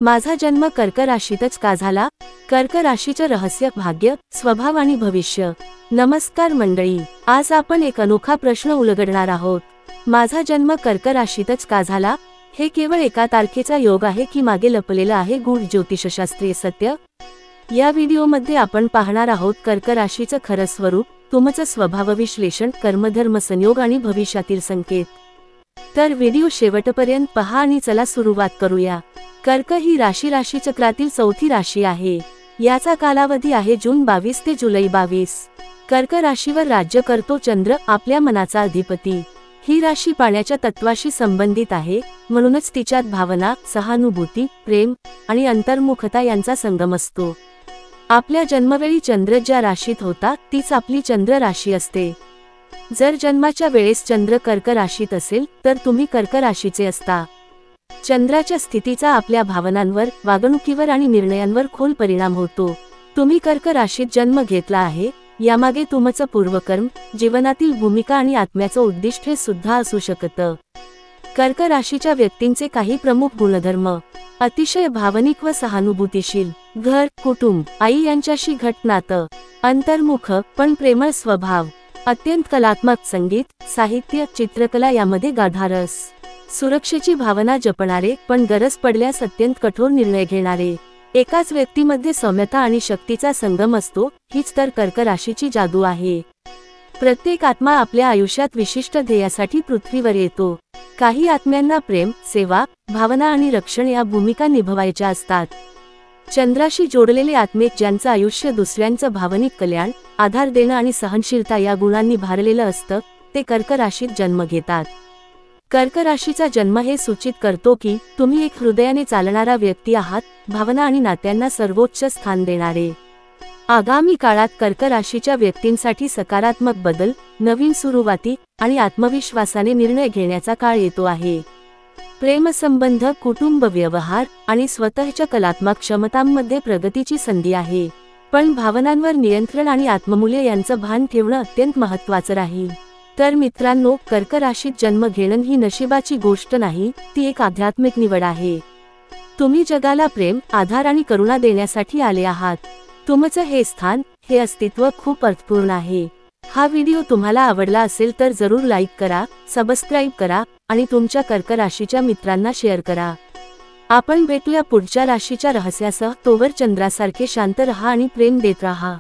माझा जन्म कर्क राशीतच का झाला? कर्क राशीचं रहस्य, भाग्य, स्वभाव आणि भविष्य। नमस्कार मंडळी, आज आपण एक अनोखा प्रश्न उलगडणार आहोत। माझा जन्म कर्क राशीतच का झाला? हे केवळ एका तारखेचा योग आहे की मागे लपलेलं आहे गूढ ज्योतिषशास्त्रीय सत्य? या व्हिडिओमध्ये आपण पाहणार आहोत कर्क राशीचं खरं स्वरूप, तुमचं स्वभाव विश्लेषण, कर्मधर्म संयोग आणि भविष्यातील संकेत। तर व्हिडिओ शेवटपर्यंत पहा आणि चला सुरुवात करूया। कर्क ही राशीचक्रातील चौथी राशी आहे। याचा कालावधी आहे जून 22 ते जुलै 22। कर्क राशीवर राज्य करतो चंद्र, आपल्या मनाचा अधिपती। ही राशी पाण्याच्या तत्वाशी संबंधित आहे, म्हणूनच तिच्यात भावना, सहानुभूती, प्रेम आणि अंतर्मुखता यांचा संगम असतो। आपल्या जन्मवेळी चंद्र ज्या राशीत होता तीच आपली चंद्र राशी असते। जर जन्माच्या वेळेस चंद्र कर्क राशीत असेल तर तुम्ही कर्क राशीचे असता। चंद्राच्या स्थितीचा आपल्या भावनांवर, वागणुकीवर आणि निर्णयांवर खोल परिणाम होतो। तुम्ही कर्क राशीत जन्म घेतला आहे, यामागे तुमचं पूर्वकर्म, जीवनातील भूमिका आणि आत्म्याचं उद्दिष्ट हे सुद्धा असू शकतं। कर्क राशीच्या व्यक्तींचे काही प्रमुख गुणधर्म: अतिशय भावनिक व सहानुभूतीशील, घर, कुटुंब, आई यांच्याशी घट्ट नातं, अंतर्मुख पण प्रेमळ स्वभाव, अत्यंत कलात्मक, संगीत, साहित्य, चित्रकला यामध्ये गाढा रस, सुरक्षेची भावना जपणारे पण गरज पडल्यास अत्यंत कठोर निर्णय घेणारे। एकाच व्यक्तीमध्ये सौम्यता आणि शक्तीचा संगम असतो, हीच तर कर्क राशीची जादू आहे। प्रत्येक आत्मा आपल्या आयुष्यात विशिष्ट ध्येयासाठी पृथ्वीवर येतो। काही आत्म्यांना प्रेम, सेवा, भावना आणि रक्षण या भूमिका निभवायच्या असतात। चंद्राशी जोडलेले आत्मे ज्यांचं आयुष्य दुसऱ्यांचं भावनिक कल्याण, आधार देणं आणि सहनशीलता या गुणांनी भारलेलं असतं, ते कर्क राशीत जन्म घेतात। कर्क राशीचा जन्म हे सूचित करतो की तुम्ही एक हृदयाने चालणारा व्यक्ती आहात, भावना आणि नात्यांना सर्वोच्च स्थान देणारे। आगामी काळात कर्क राशीच्या व्यक्तींसाठी सकारात्मक बदल, नवीन सुरुवाती आणि आत्मविश्वासाने निर्णय घेण्याचा काळ येतो आहे। प्रेमसंबंध, कुटुंब, व्यवहार आणि स्वतःच्या कलात्मक क्षमतांमध्ये प्रगतीची संधी आहे। पण भावनांवर नियंत्रण आणि आत्ममूल्य यांचं भान ठेवणं अत्यंत महत्त्वाचं राहील। तर मित्रांनो, कर्क राशीत जन्म घेणं ही नशिबाची गोष्ट नाही, ती एक आध्यात्मिक निवड आहे। तुम्ही जगाला प्रेम, आधार आणि करुणा देण्यासाठी आले आहात। तुमचं हे स्थान, हे अस्तित्व खूप अर्थपूर्ण आहे। हा व्हिडिओ तुम्हाला आवडला असेल तर जरूर लाईक करा, सबस्क्राईब करा आणि तुमच्या कर्क राशीच्या मित्रांना शेअर करा। आपण भेटूया पुढच्या राशीच्या रहस्यासह, तोवर चंद्रासारखे शांत रहा आणि प्रेम देत रहा।